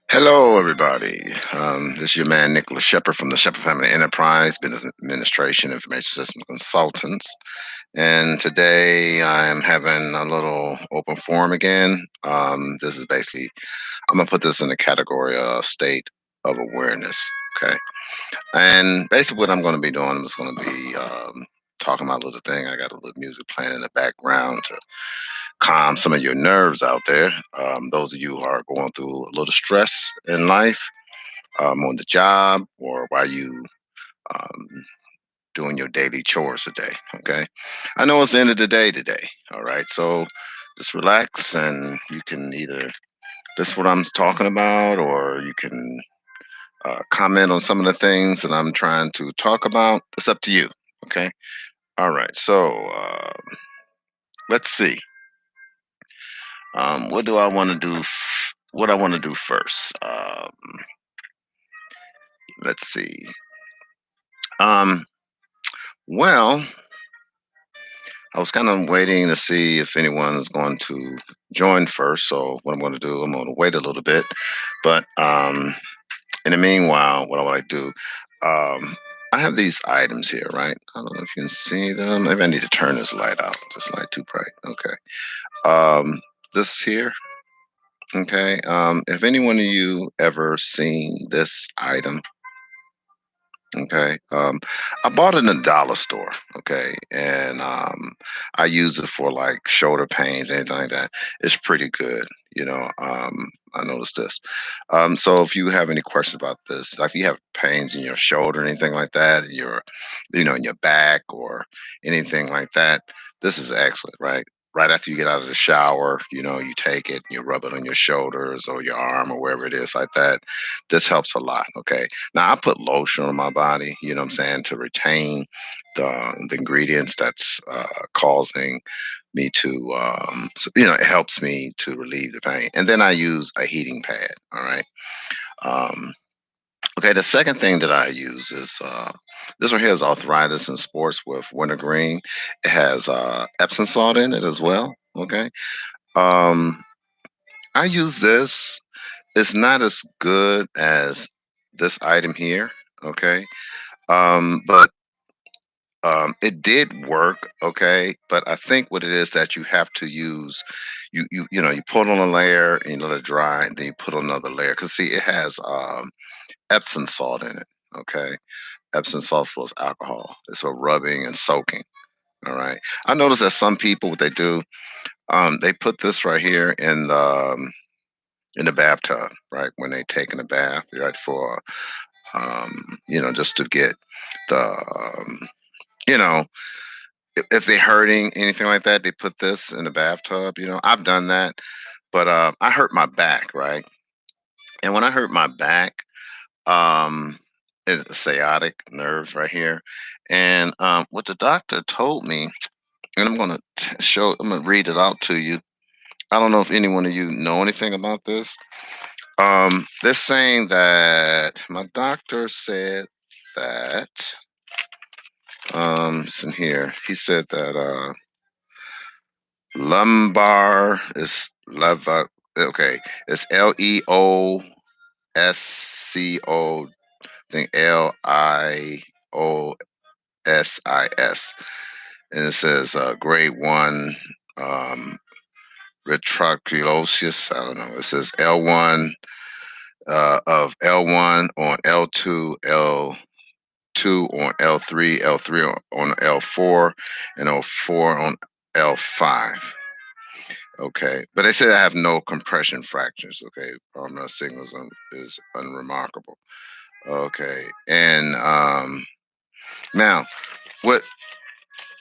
Hello, everybody. This is your man, Nicholas Shepard from the Shepard Family Enterprise, Business Administration, Information System Consultants. And today I'm having a little open forum again. This is basically, I'm going to put this in the category of state of awareness. Okay. And basically, what I'm going to be doing is going to be talking about a little thing. I got a little music playing in the background to calm some of your nerves out there. Those of you who are going through a little stress in life, on the job, or while you um, doing your daily chores today. Okay, I know it's the end of the day today. All right, so just relax, and you can either listen to what I'm talking about, or you can comment on some of the things that I'm trying to talk about. It's up to you. Okay. All right. So let's see. What do I want to do? What I want to do first? Let's see. Um, well, I was kind of waiting to see if anyone is going to join first. So what I'm going to do, I'm going to wait a little bit. But in the meanwhile, what I want to do, I have these items here, right? I don't know if you can see them. Maybe I need to turn this light out. This light too bright. Okay. This here. Okay. If anyone of you ever seen this item, okay. I bought it in a dollar store, okay, and I use it for like shoulder pains, anything like that. It's pretty good, you know. I noticed this. So if you have any questions about this, like if you have pains in your shoulder, anything like that, in your back or anything like that, this is excellent, right? Right after you get out of the shower, you take it, you rub it on your shoulders or your arm or wherever it is like that. This helps a lot, okay? Now I put lotion on my body, you know what I'm saying, to retain the ingredients that's causing me to, it helps me to relieve the pain. And then I use a heating pad. All right. Um, okay. The second thing that I use is this one here is arthritis in sports with wintergreen. It has Epsom salt in it as well. Okay. Um, I use this. It's not as good as this item here. Okay. But it did work, okay. But I think what it is that you have to use, you put on a layer and you let it dry, and then you put on another layer. Cause see, it has Epsom salt in it, okay. Epsom salt plus alcohol. It's for rubbing and soaking. All right. I noticed that some people what they do, they put this right here in the bathtub, right when they taking a bath, right for just to get the you know if they're hurting, anything like that, they put this in the bathtub. I've done that, but I hurt my back, right? And when I hurt my back, um, it's sciatic nerves right here. And what the doctor told me, and I'm gonna read it out to you. I don't know if any one of you know anything about this. They're saying that my doctor said that, it's in here. He said that lumbar is leva. Okay, it's Leosco. Think Liosis, and it says grade one um, retroculosis. I don't know. It says L1 of L1 on L2, L2 on L3, L3 on L4, and L4 on L5. Okay, but they said I have no compression fractures. Okay, pulmonary signals is unremarkable. Okay, and now what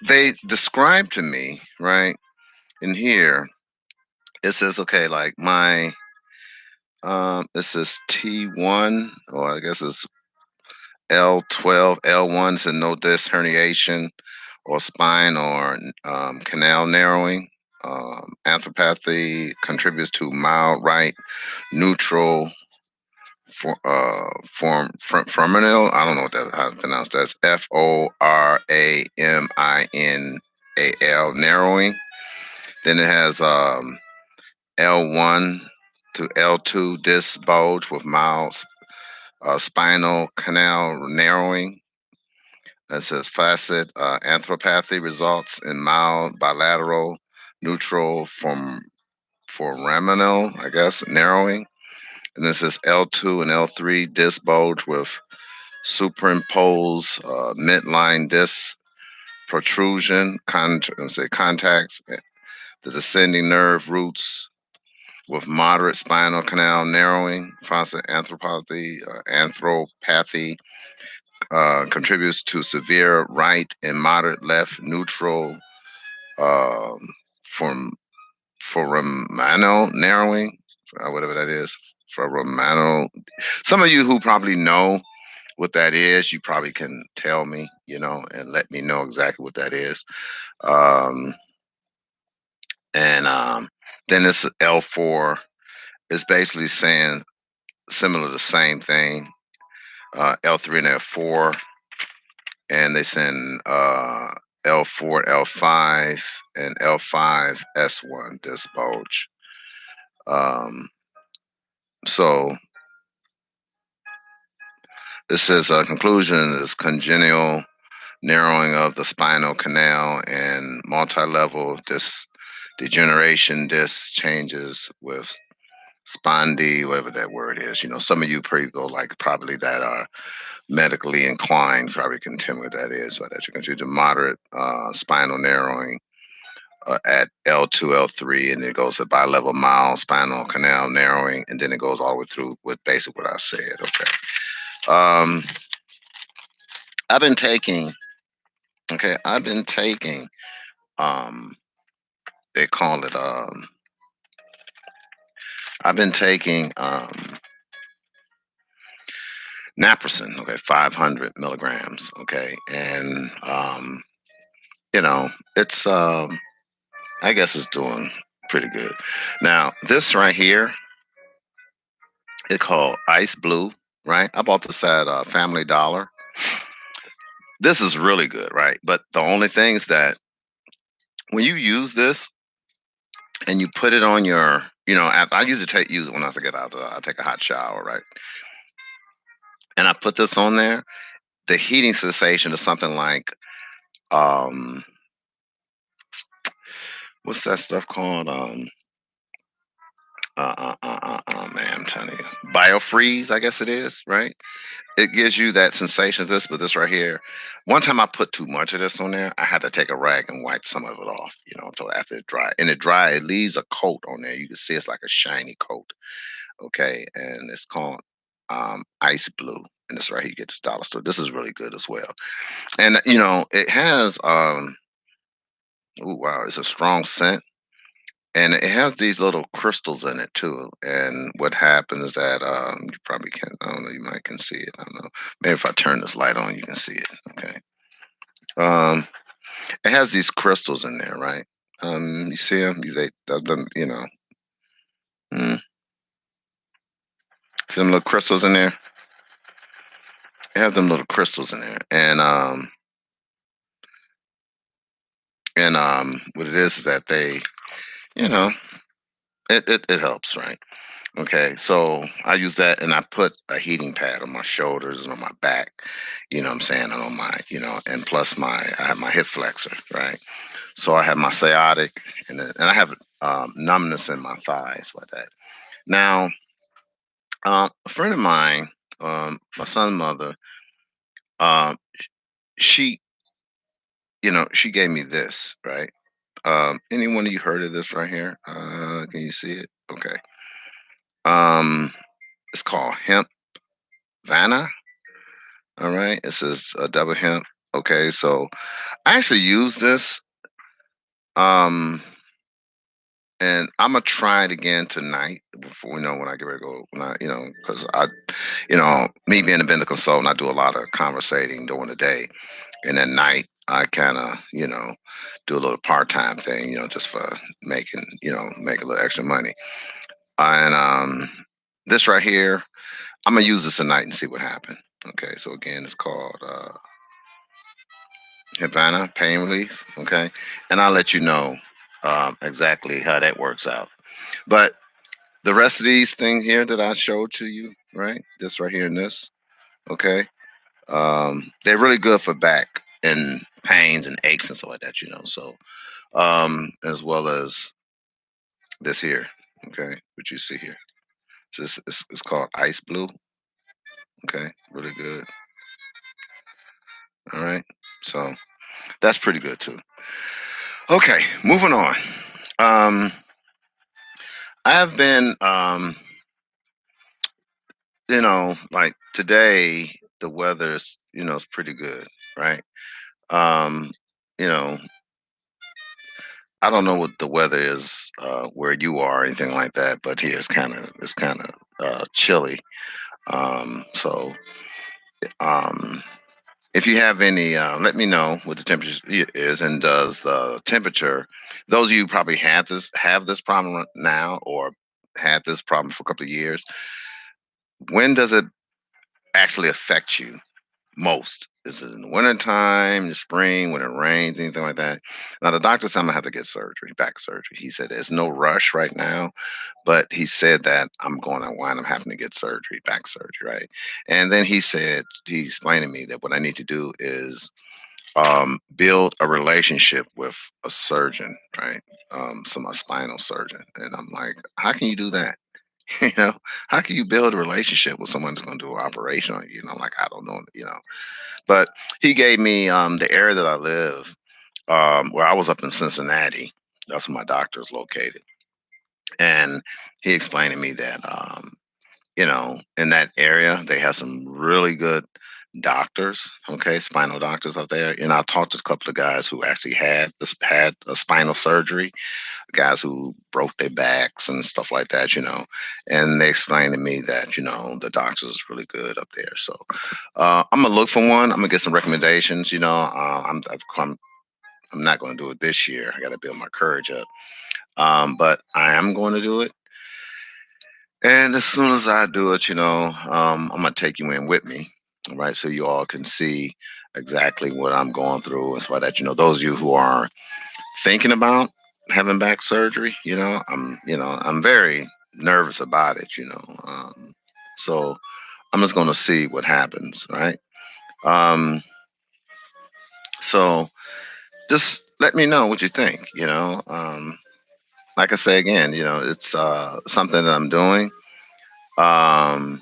they described to me, right in here, it says okay, like it says T1, or I guess it's L12, L1 said no disc herniation or spine or canal narrowing. Arthropathy contributes to mild right neutral foraminal. I don't know how to pronounce that. It's Foraminal narrowing. Then it has L1 to L2 disc bulge with mild spinal canal narrowing. It says facet arthropathy results in mild bilateral neutral from foraminal, I guess, narrowing. And this is L2 and L3 disc bulge with superimposed midline disc protrusion, say contacts the descending nerve roots with moderate spinal canal narrowing. Facet arthropathy contributes to severe right and moderate left neutral um, from foraminal narrowing, whatever that is. Foraminal. Some of you who probably know what that is, you probably can tell me, and let me know exactly what that is. Um, and then this L4 is basically saying similar to the same thing. L3 and L4, and they send L4, L5, and L5 S1 disc bulge. So this says conclusion is congenital narrowing of the spinal canal and multi-level disc degeneration, disc changes with spondy, whatever that word is. Some of you probably go like probably that are medically inclined, probably can tell me what that is. So that you can do the moderate spinal narrowing at L2, L3, and it goes to bilevel mild spinal canal narrowing, and then it goes all the way through with basically what I said. Okay. Um, I've been taking. Okay, I've been taking. Um, they call it. I've been taking naproxen. Okay, 500 milligrams. Okay, and it's I guess it's doing pretty good. Now this right here, it's called Ice Blue. Right, I bought this at Family Dollar. This is really good, right? But the only thing is that when you use this and you put it on your, I usually use it when I get out. I take a hot shower, right? And I put this on there. The heating sensation is something like, um, what's that stuff called? Man, I'm telling you, biofreeze, I guess it is, right? It gives you that sensation of this, but this right here. One time I put too much of this on there. I had to take a rag and wipe some of it off, until after it dry. And it leaves a coat on there. You can see it's like a shiny coat. Okay. And it's called Ice Blue. And it's right here. You get this dollar store. This is really good as well. And it has oh wow, it's a strong scent. And it has these little crystals in it too. And what happens is that you probably can't. I don't know. You might can see it. I don't know. Maybe if I turn this light on, you can see it. Okay. Um, it has these crystals in there, right? You see them? Mm, see them little crystals in there? It has them little crystals in there, and what it is that they, you know, it helps, right? Okay, so I use that and I put a heating pad on my shoulders and on my back, what I'm saying, and on my, and plus I have my hip flexor, right? So I have my sciatic and I have numbness in my thighs with that. Now, a friend of mine, my son's mother, um, she, she gave me this, right? Anyone of you heard of this right here? Can you see it? Okay. Um, it's called Hemp Vanna. All right. It says double hemp. Okay. So I actually use this. Um, and I'm gonna try it again tonight before when I get ready to go. When because me being a benefit consultant, I do a lot of conversating during the day, and at night I kind of do a little part time thing, just for make a little extra money. And this right here, I'm gonna use this tonight and see what happened. Okay, so again, it's called Havana Pain Relief. Okay, and I'll let you know exactly how that works out. But The rest of these things here that I showed to you, right? This right here and this, okay? They're really good for back and pains and aches and stuff like that, you know. So, as well as this here, okay, what you see here. So this is it's called Ice Blue, okay, really good. All right, so that's pretty good too. Okay, moving on. Um, I have been, like today, the weather's, it's pretty good, right? Um, you know, I don't know what the weather is where you are, or anything like that, but here it's kind of chilly. So um, if you have any, let me know what the temperature is, and does the temperature. Those of you who probably have this problem now, or had this problem for a couple of years. When does it actually affect you most? Is it in the wintertime, the spring, when it rains, anything like that? Now, the doctor said I'm gonna have to get surgery, back surgery. He said there's no rush right now, but he said that I'm going to wind up having to get surgery, back surgery, right? And then he explained to me that what I need to do is build a relationship with a surgeon, right? A spinal surgeon. And I'm like, how can you do that? you know, how can you build a relationship with someone that's going to do an operation on you? Like, I don't know, but he gave me the area that I live, where I was up in Cincinnati. That's where my doctor is located. And he explained to me that, in that area, they have some really good doctors, okay, spinal doctors up there. And I talked to a couple of guys who actually had a spinal surgery, guys who broke their backs and stuff like that, and they explained to me that, the doctors is really good up there. So I'm gonna look for one. I'm gonna get some recommendations. I'm not going to do it this year. I got to build my courage up. But I am going to do it. And as soon as I do it, I'm gonna take you in with me, all right? So you all can see exactly what I'm going through, and so that, those of you who are thinking about having back surgery, I'm very nervous about it, so I'm just going to see what happens, right? Um, so just let me know what you think, like I say again, it's something that I'm doing. Um,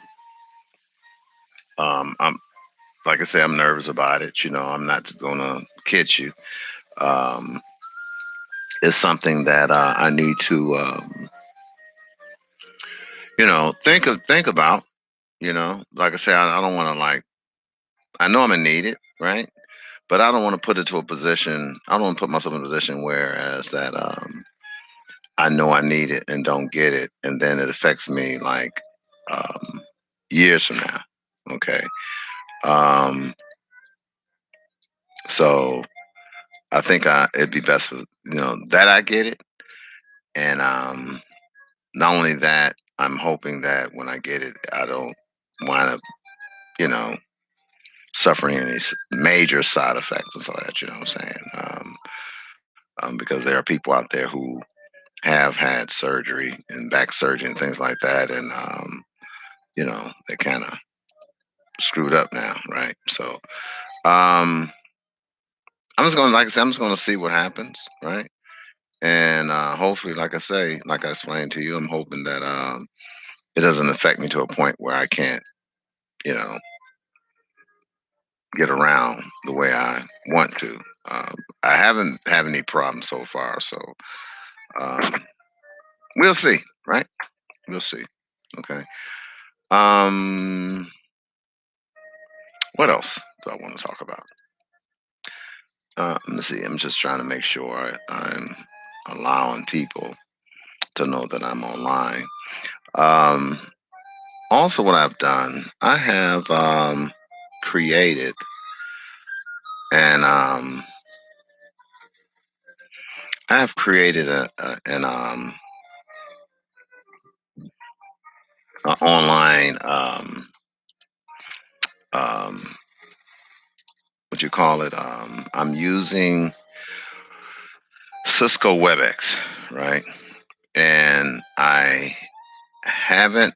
I'm like I say, I'm nervous about it. I'm not gonna kid you. Um, it's something that I need to, think about. Like I say, I don't want to like. I know I'm gonna need it, right? But I don't want to put it to a position. I don't want to put myself in a position whereas that I know I need it and don't get it, and then it affects me like um, years from now. Okay. Um, so I think it'd be best for that I get it, and not only that, I'm hoping that when I get it, I don't wind up, you know, suffering any major side effects and so that. You know what I'm saying? Because there are people out there who have had surgery and back surgery and things like that, and they kind of screwed up now, right? So I'm just gonna, like I said, I'm just gonna see what happens, right? And hopefully, like I say, like I explained to you, I'm hoping that it doesn't affect me to a point where I can't, you know, get around the way I want to. I haven't had any problems so far, so um, we'll see, right? We'll see. Okay. Um, what else do I want to talk about? Let me see. I'm just trying to make sure I'm allowing people to know that I'm online. Um, Also, what I've done, I have created and I have created a online um, what you call it. I'm using Cisco WebEx, right? And I haven't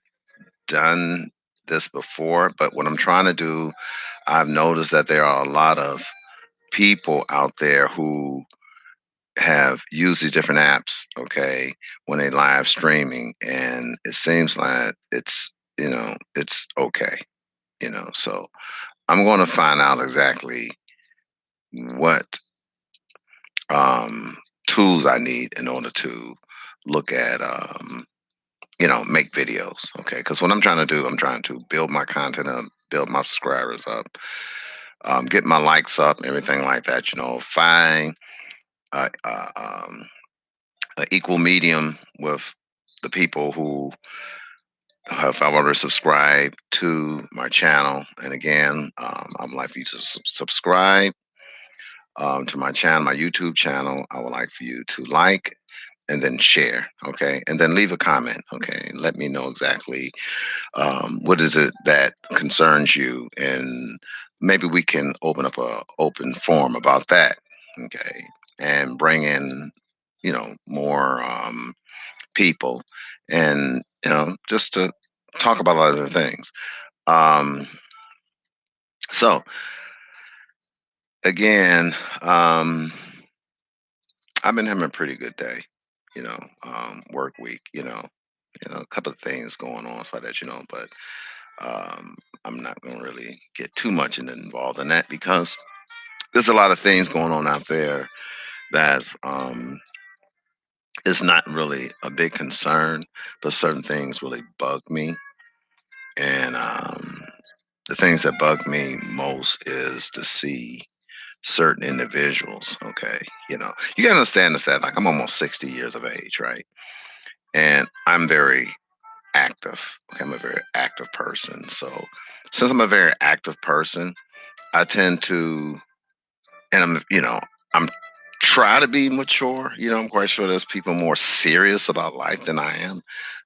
done this before, but what I'm trying to do, I've noticed that there are a lot of people out there who have used these different apps, okay, when they live streaming, and it seems like it's okay, So I'm going to find out exactly what um, tools I need in order to look at, make videos, okay? Because what I'm trying to do, I'm trying to build my content up, build my subscribers up, get my likes up, everything like that. Find uh, uh, um, an equal medium with the people who have already subscribed to my channel. And again, I'd like for you to subscribe to my channel, my YouTube channel. I would like for you to like and then share, okay? And then leave a comment, okay? Let me know exactly what is it that concerns you, and maybe we can open up a open forum about that, okay? And bring in, more people, and just to talk about a lot of other things. Um, so again, I've been having a pretty good day, work week, a couple of things going on, so that but um, I'm not going to really get too much involved in that because there's a lot of things going on out there that's is not really a big concern, but certain things really bug me, and the things that bug me most is to see certain individuals. Okay, you gotta understand this, that like I'm almost 60 years of age, right? And I'm very active. Okay, I'm a very active person. So since I'm a very active person, I tend to, and I'm try to be mature. I'm quite sure there's people more serious about life than I am.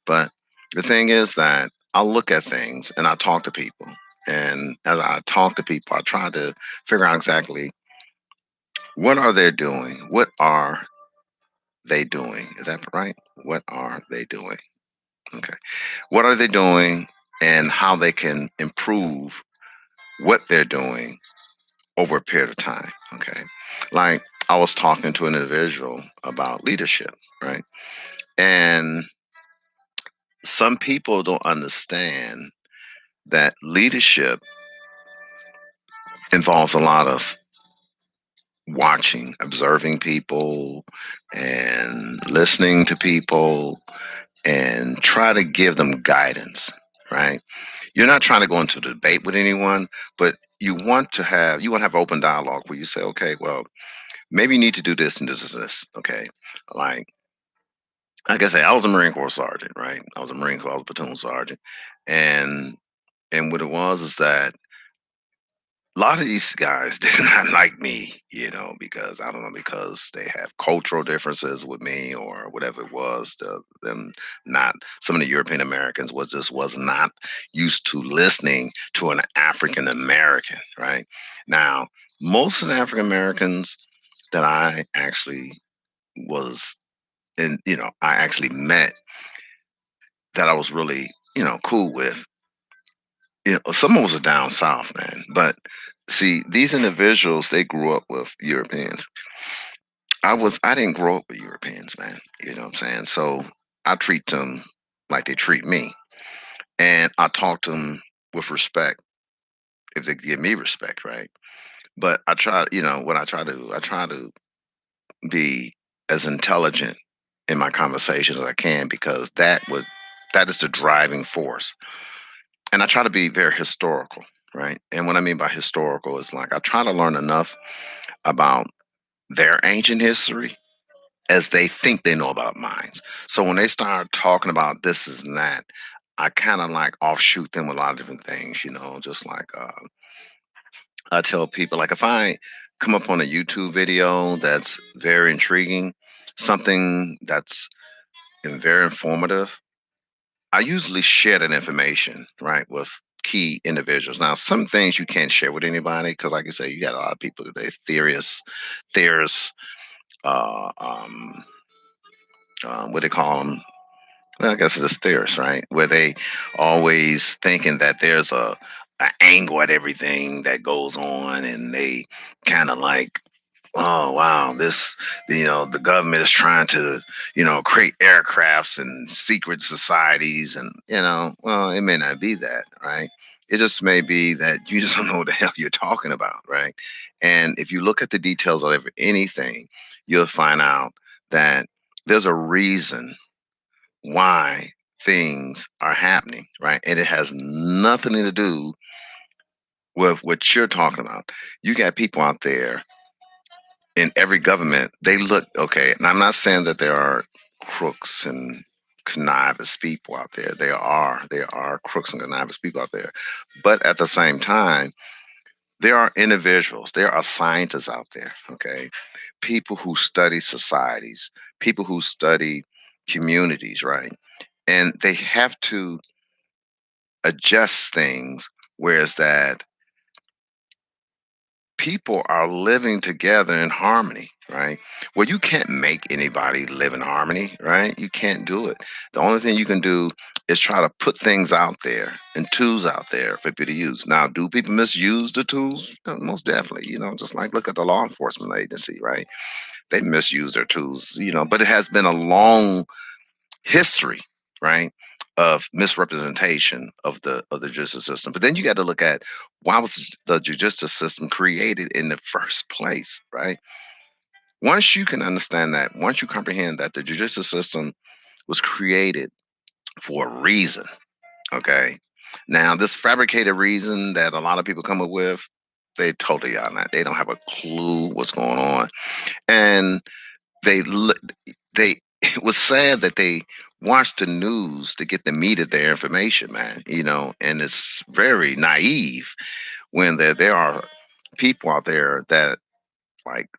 But the thing is that I'll look at things and I talk to people. And as I talk to people, I try to figure out exactly what are they doing? What are they doing? Is that right? What are they doing? Okay. What are they doing and how they can improve what they're doing over a period of time. Okay. Like I was talking to an individual about leadership, right? And some people don't understand that leadership involves a lot of watching, observing people, and listening to people, and try to give them guidance, right? You're not trying to go into debate with anyone, but you want to have open dialogue where you say, okay, well, maybe you need to do this and this and this. Okay. Like like I say, I was a Marine Corps sergeant, right? I was a Marine Corps, I was a platoon sergeant. And what it was is that a lot of these guys did not like me, because I don't know, because they have cultural differences with me or whatever it was. Them not Some of the European Americans was not used to listening to an African American, right? Now, most of the African Americans that I actually was and I actually met, that I was really cool with. Some of us are down south, man. But see, these individuals, they grew up with Europeans. I didn't grow up with Europeans, man. You know what I'm saying? So I treat them like they treat me, and I talk to them with respect if they give me respect, right? But I try, what I try to do, I try to be as intelligent in my conversation as I can, because that is the driving force. And I try to be very historical, right? And what I mean by historical is like I try to learn enough about their ancient history as they think they know about mine. So when they start talking about this is and that, I kind of like offshoot them with a lot of different things, just like I tell people, like if I come up on a YouTube video that's very intriguing, something that's very informative, I usually share that information, right, with key individuals. Now, some things you can't share with anybody because, like you say, you got a lot of people, they theorists, uh, um, what they call them, well, I guess it's theorists, right? Where they always thinking that there's a angle at everything that goes on, and they kind of like, oh wow, this, the government is trying to, create aircrafts and secret societies, and well, it may not be that, right? It just may be that you just don't know what the hell you're talking about, right? And if you look at the details of anything, you'll find out that there's a reason why things are happening, right? And it has nothing to do with what you're talking about. You got people out there in every government, they look okay. And I'm not saying that there are crooks and connivance people out there. There are crooks and connivance people out there. But at the same time, there are individuals, there are scientists out there, okay? People who study societies, people who study communities, right? And they have to adjust things, whereas that people are living together in harmony, right? Well, you can't make anybody live in harmony, right? You can't do it. The only thing you can do is try to put things out there and tools out there for people to use. Now, do people misuse the tools? Most definitely. Just like look at the law enforcement agency, right? They misuse their tools, but it has been a long history, right, of misrepresentation of the justice system. But then you got to look at why was the judicial system created in the first place, right? Once you can understand that, once you comprehend that the judicial system was created for a reason, okay? Now, this fabricated reason that a lot of people come up with, they totally are not. They don't have a clue what's going on, and they look they it was sad that they watch the news to get the meat of their information, man, and it's very naive when there are people out there that, like,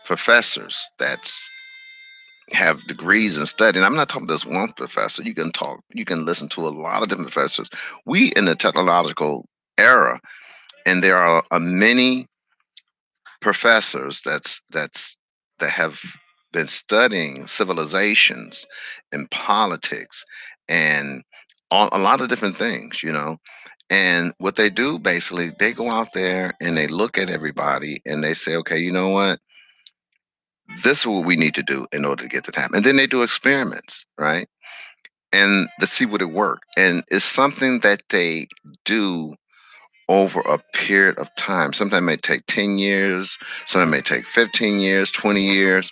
professors that's have degrees in study. And I'm not talking this one professor. You can listen to a lot of different professors. We in the technological era, and there are many professors that have been studying civilizations and politics and a lot of different things, and what they do basically, they go out there and they look at everybody and they say, okay, you know what, this is what we need to do in order to get to happen. And then they do experiments, right, and to see would it work. And it's something that they do over a period of time. Sometimes it may take 10 years, some may take 15 years, 20 years.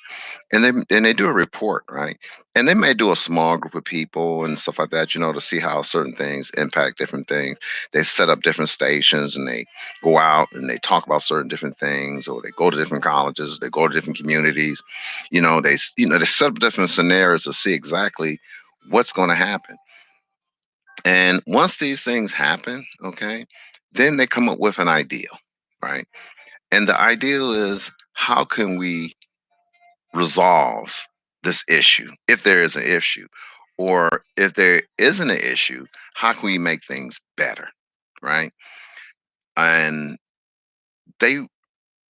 And they do a report, right? And they may do a small group of people and stuff like that, to see how certain things impact different things. They set up different stations and they go out and they talk about certain different things, or they go to different colleges, they go to different communities. They set up different scenarios to see exactly what's going to happen. And once these things happen, okay, then they come up with an ideal, right? And the ideal is, how can we resolve this issue if there is an issue? Or if there isn't an issue, how can we make things better, right? And they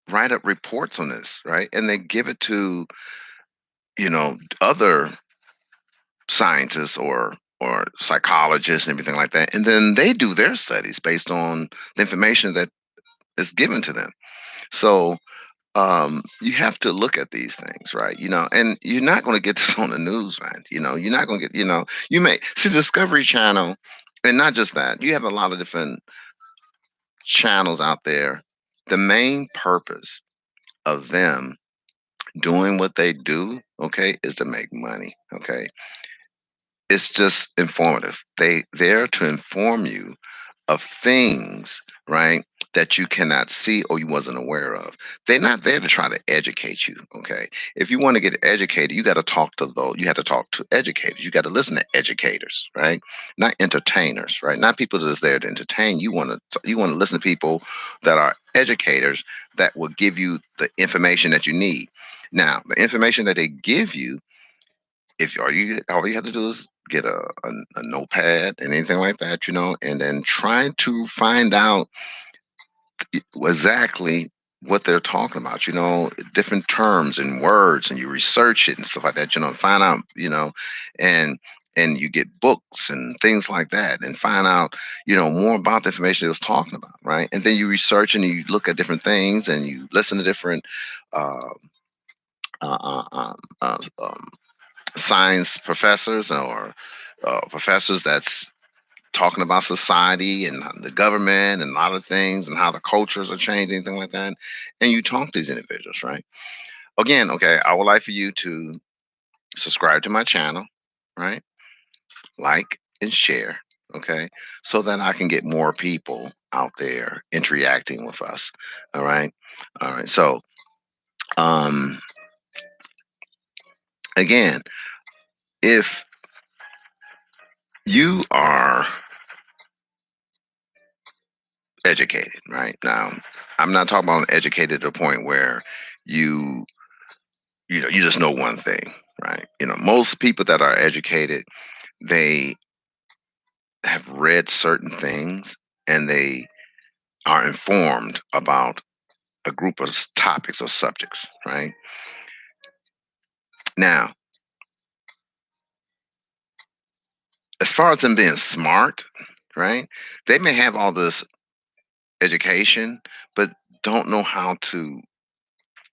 write up reports on this, right? And they give it to, other scientists or psychologists and everything like that. And then they do their studies based on the information that is given to them. So you have to look at these things, right? And you're not going to get this on the news, right? You're not going to get, you may see the Discovery Channel, and not just that. You have a lot of different channels out there. The main purpose of them doing what they do, okay, is to make money. Okay, it's just informative. They're to inform you of things, right, that you cannot see or you wasn't aware of. They're not there to try to educate you. Okay. If you want to get educated, you got to talk to those. You have to talk to educators. You got to listen to educators, right? Not entertainers, right? Not people that's there to entertain. You want to listen to people that are educators that will give you the information that you need. Now, the information that they give you, if all you have to do is get a notepad and anything like that, and then try to find out exactly what they're talking about, different terms and words, and you research it and stuff like that, find out, and and you get books and things like that and find out, more about the information it was talking about, right? And then you research and you look at different things and you listen to different uh, uh, uh, um, uh, um, science professors or professors that's talking about society and the government and a lot of things and how the cultures are changing, things like that. And you talk to these individuals, right? Again, okay, I would like for you to subscribe to my channel, right? Like and share, okay? So that I can get more people out there interacting with us. All right. All right. So, um, again, if you are educated, right? Now, I'm not talking about educated to the point where you you just know one thing, right? Most people that are educated, they have read certain things and they are informed about a group of topics or subjects, right? Now, as far as them being smart, right? They may have all this education, but don't know how to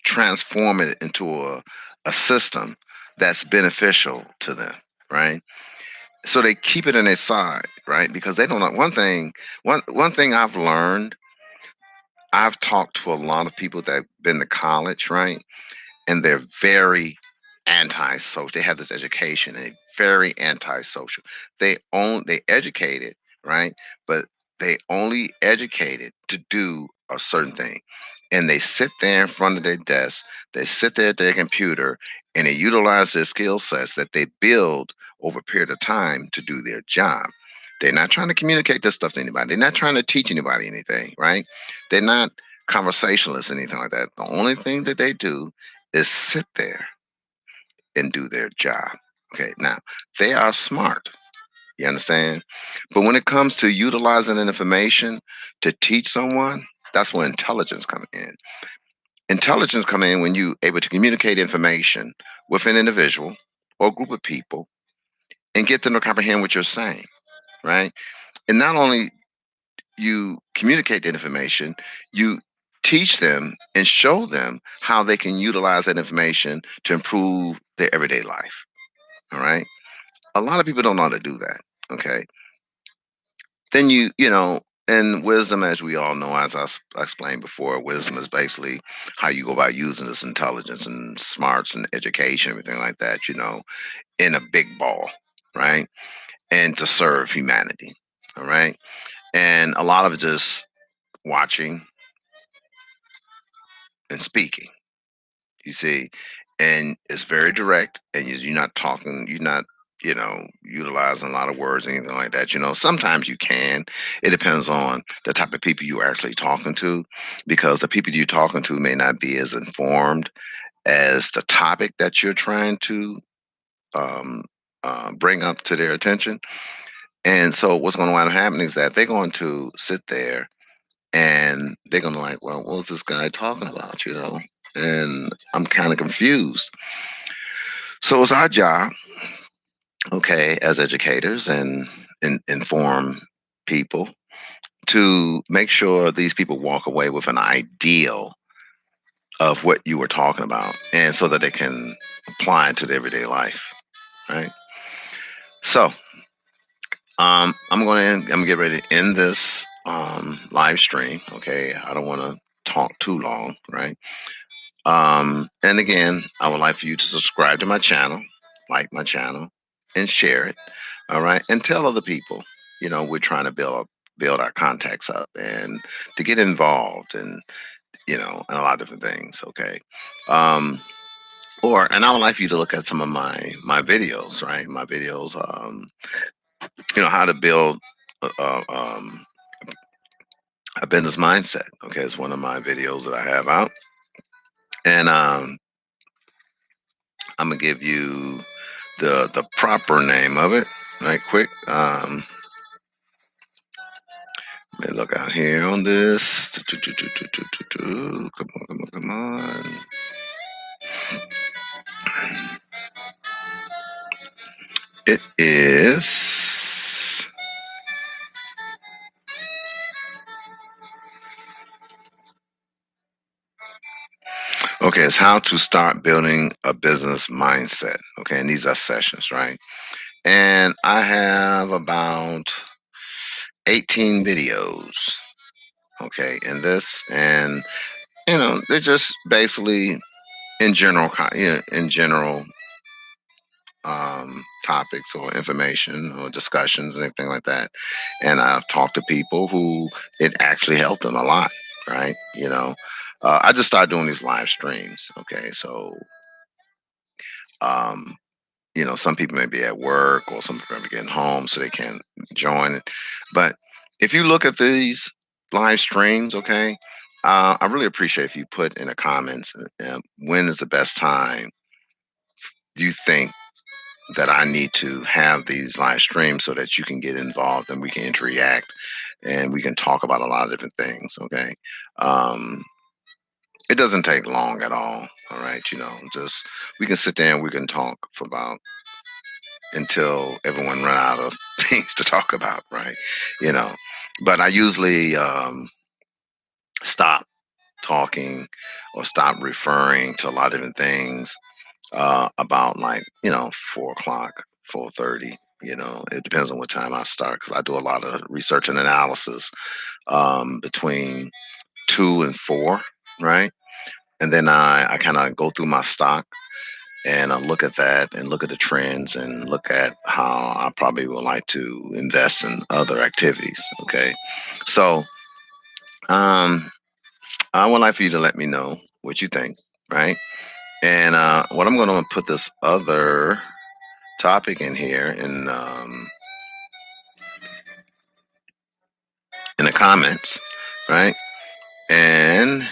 transform it into a system that's beneficial to them, right? So they keep it in their side, right? Because they don't know one thing I've learned, I've talked to a lot of people that have been to college, right? And they're very antisocial. They have this education, and very antisocial. They educated, right? But they only educated to do a certain thing. And they sit there in front of their desk, they sit there at their computer, and they utilize their skill sets that they build over a period of time to do their job. They're not trying to communicate this stuff to anybody. They're not trying to teach anybody anything, right? They're not conversationalists, anything like that. The only thing that they do is sit there and do their job. Okay, now they are smart. You understand? But when it comes to utilizing that information to teach someone, that's where intelligence comes in. Intelligence comes in when you able to communicate information with an individual or a group of people and get them to comprehend what you're saying, right? And not only you communicate the information, you teach them and show them how they can utilize that information to improve their everyday life. All right. A lot of people don't know how to do that. Okay. Then and wisdom, as we all know, as I explained before, wisdom is basically how you go about using this intelligence and smarts and education, everything like that, in a big ball, right? And to serve humanity. All right. And a lot of it just watching and speaking. You see, and it's very direct, and you're not talking, you're not, utilizing a lot of words, anything like that. Sometimes you can. It depends on the type of people you're actually talking to, because the people you're talking to may not be as informed as the topic that you're trying to um, bring up to their attention. And so, what's going to wind up happening is that they're going to sit there and they're going to like, well, what's this guy talking about? And I'm kind of confused. So it's our job, okay, as educators and inform people to make sure these people walk away with an ideal of what you were talking about, and so that they can apply it to their everyday life, right? So I'm gonna get ready to end this live stream. Okay, I don't want to talk too long, right? And again, I would like for you to subscribe to my channel, like my channel, and share it. All right, and tell other people. We're trying to build our contacts up and to get involved, and and a lot of different things. Okay, um, and I would like for you to look at some of my videos. Right, my videos. How to build. A business mindset. Okay, it's one of my videos that I have out, and I'm gonna give you the proper name of it right quick. Let me look out here on this. Come on, come on, come on. It is okay. It's how to start building a business mindset. Okay, and these are sessions, right? And I have about 18 videos. Okay, in this, and they're just basically in general, in general topics or information or discussions and everything like that. And I've talked to people who it actually helped them a lot, right? I just started doing these live streams. Okay, so um, some people may be at work or some people may be getting home, so they can't join. But if you look at these live streams, okay, I really appreciate if you put in the comments when is the best time do you think that I need to have these live streams so that you can get involved and we can interact and we can talk about a lot of different things. Okay. Um, it doesn't take long at all. All right. Just we can sit there and we can talk for about until everyone run out of things to talk about. Right. You know, but I usually stop talking or stop referring to a lot of different things about like 4 o'clock, 4:30. It depends on what time I start because I do a lot of research and analysis between 2 and 4, right? And then I kind of go through my stock and I look at that and look at the trends and look at how I probably would like to invest in other activities. Okay, so um, I would like for you to let me know what you think, right? And what I'm going to put this other topic in here in the comments, right? And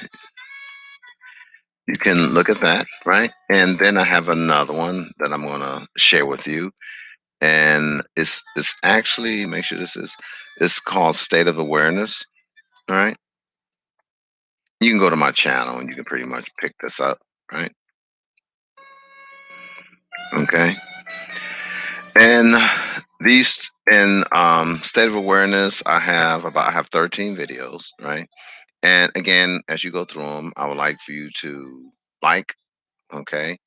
you can look at that, right? And then I have another one that I'm going to share with you, and it's actually make sure this is it's called State of Awareness. All right, you can go to my channel and you can pretty much pick this up, right? Okay, and these in State of Awareness, I have 13 videos, right? And again, as you go through them, I would like for you to like, okay?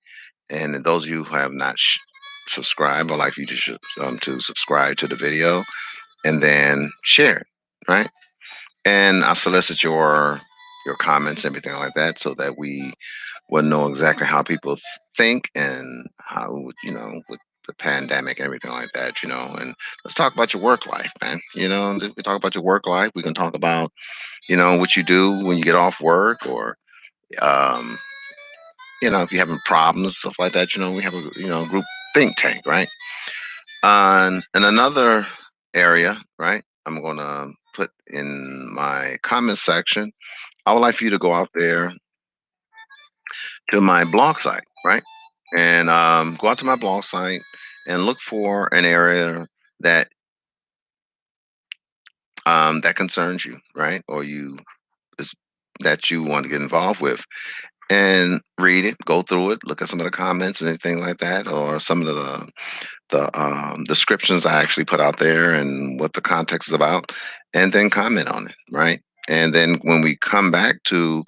And those of you who have not subscribed, I'd like for you to subscribe to the video and then share it, right? And I solicit your comments, everything like that, so that we will know exactly how people think and how with the pandemic and everything like that, and let's talk about your work life, man. We talk about your work life. We can talk about what you do when you get off work, or um, if you're having problems, stuff like that. We have a group think tank, right? And another area, right? I'm gonna put in my comment section. I would like for you to go out there to my blog site, right? And go out to my blog site and look for an area that that concerns you, right? Or is that you want to get involved with, and read it, go through it, look at some of the comments and anything like that, or some of the descriptions I actually put out there and what the context is about, and then comment on it, right? And then when we come back to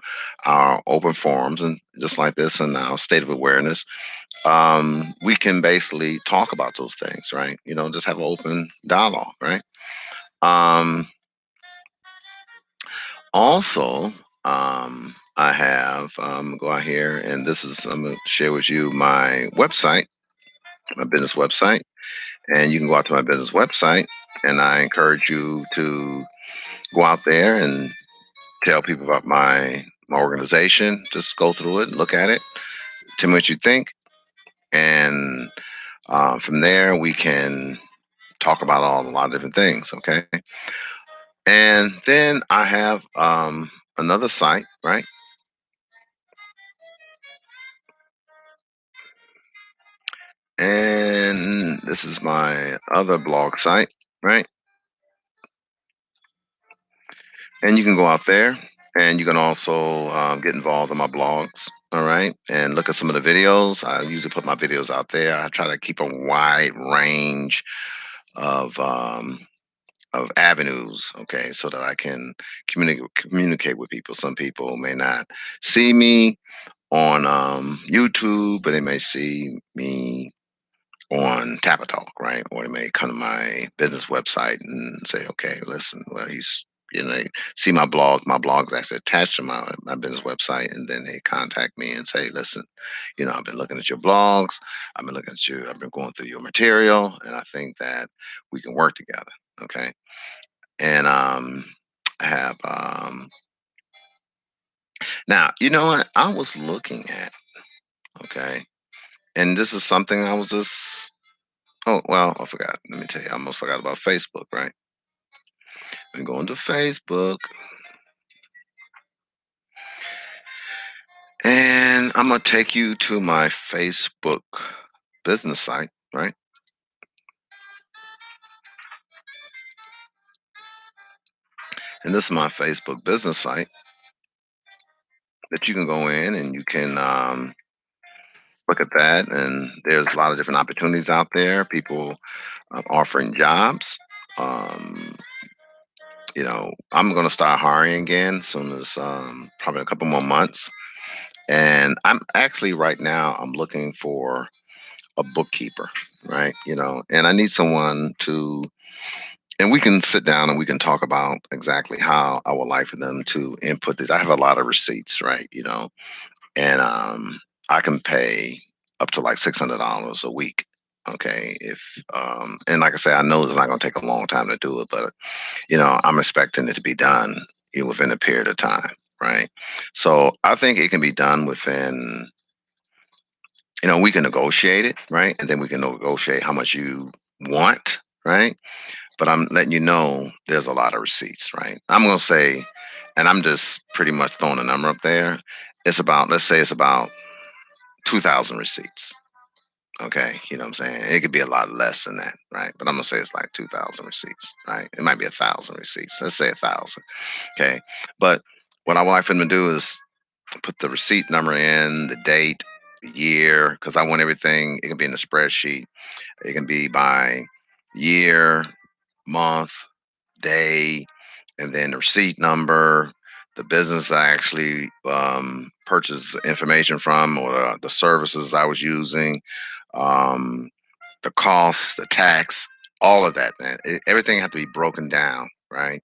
our open forums and just like this and our state of awareness, we can basically talk about those things, right? Just have an open dialogue, right? Um, Also, I have go out here, and this is I'm gonna share with you my website, my business website, and you can go out to my business website, and I encourage you to go out there and tell people about my organization. Just go through it, look at it, tell me what you think, and from there we can talk about a lot of different things. Okay, and then I have another site, right? And this is my other blog site, right? And you can go out there. And you can also get involved in my blogs. All right. And look at some of the videos. I usually put my videos out there. I try to keep a wide range of avenues, okay, so that I can communicate with people. Some people may not see me on YouTube, but they may see me on Tappa Talk, right? Or they may come to my business website and say, okay, listen, well, they see my blog. My blog's actually attached to my business website, and then they contact me and say, listen, I've been looking at your blogs, I've been going through your material, and I think that we can work together, okay? And I have now, you know what? I was looking at, okay, and this is something I was just oh well, I forgot. Let me tell you, I almost forgot about Facebook, right? I'm going to Facebook and I'm gonna take you to my Facebook business site, right? And this is my Facebook business site that you can go in and you can look at that. And there's a lot of different opportunities out there. People offering jobs. Um, I'm going to start hiring again soon as probably a couple more months. And I'm actually right now I'm looking for a bookkeeper, right? And I need someone to, and we can sit down and we can talk about exactly how I would like for them to input this. I have a lot of receipts, right? And I can pay up to like $600 a week. Okay, if and like I say, I know it's not going to take a long time to do it, but I'm expecting it to be done within a period of time, right? So I think it can be done within, we can negotiate it, right? And then we can negotiate how much you want, right? But I'm letting you know there's a lot of receipts, right? I'm going to say, and I'm just pretty much throwing a number up there. Let's say it's about 2,000 receipts. Okay, you know what I'm saying? It could be a lot less than that, right? But I'm gonna say it's like 2,000 receipts, right? It might be 1,000 receipts. Let's say 1,000. Okay. But what I want them to do is put the receipt number in, the date, the year, because I want everything. It can be in the spreadsheet. It can be by year, month, day, and then the receipt number, the business I actually purchased the information from, or the services I was using, um, the cost, the tax, all of that, man. Everything has to be broken down, right?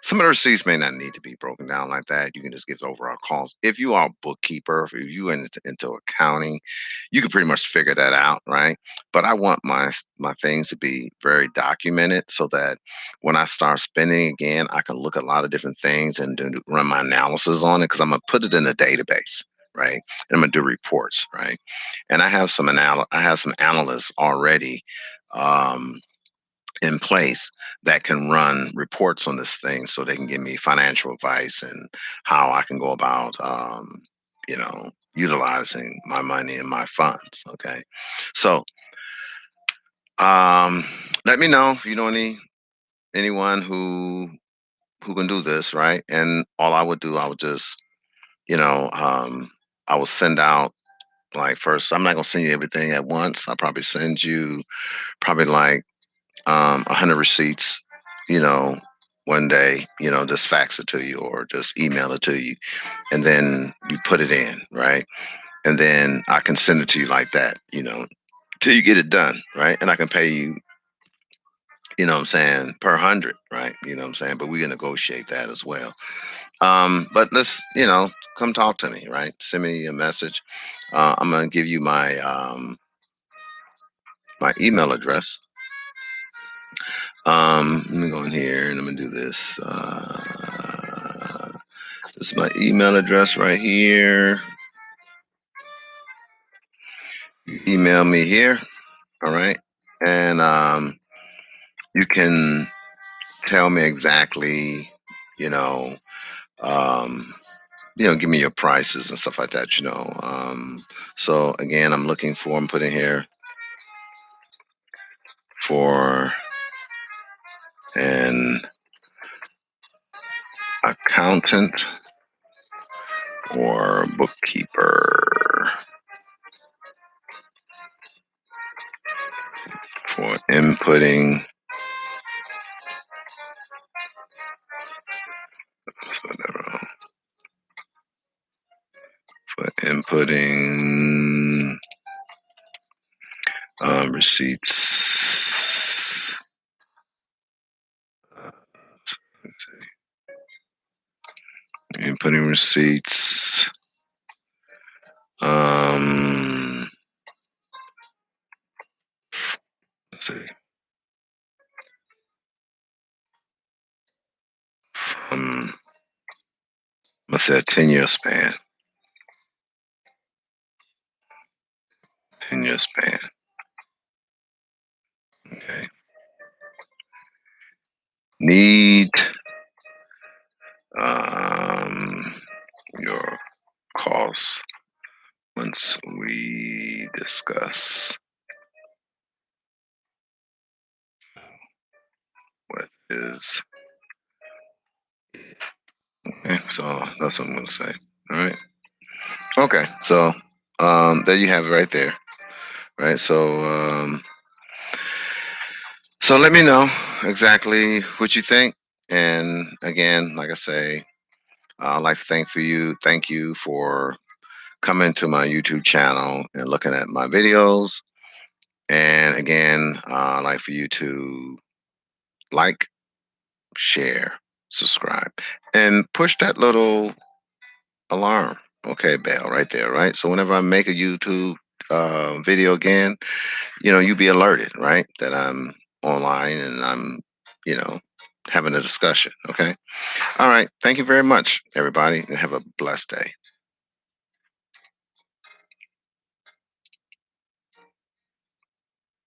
Some of the receipts may not need to be broken down like that. You can just give overall costs. If you are a bookkeeper, if you into accounting, you can pretty much figure that out, right? But I want my things to be very documented so that when I start spending again, I can look at a lot of different things and run my analysis on it because I'm gonna put it in a database, right? And I'm gonna do reports, right? And I have some analysts already. Um, in place that can run reports on this thing so they can give me financial advice and how I can go about utilizing my money and my funds. Okay. So um let me know if you know anyone who can do this, right? And all I would do, I would just, you know, um I will send out, like, first, I'm not gonna send you everything at once. I'll probably send you probably like 100 receipts, you know, one day, just fax it to you or just email it to you. And then you put it in, right? And then I can send it to you like that, till you get it done, right? And I can pay you, what I'm saying, per hundred, right? You know what I'm saying? But we can negotiate that as well. But let's, come talk to me, right? Send me a message. I'm gonna give you my email address. Let me go in here and I'm gonna do this. This is my email address right here. Email me here, all right? And you can tell me exactly, you know, um, give me your prices and stuff like that. So again, I'm putting here for an accountant. or bookkeeper for inputting. For inputting receipts. Let's see. Inputting receipts. Let's see. Let's say a 10-year span. 10-year span. Okay. Need your costs once we discuss what is. Okay, so that's what I'm going to say. All right. Okay, so there you have it right there. Right. So let me know exactly what you think. And again, like I say, I'd like to thank you for coming to my YouTube channel and looking at my videos. And again, I'd like for you to like, share, subscribe, and push that little alarm, okay, bell right there, right? So whenever I make a YouTube video again, you be alerted, right, that I'm online and I'm, you know, having a discussion, okay? All right. Thank you very much, everybody, and have a blessed day.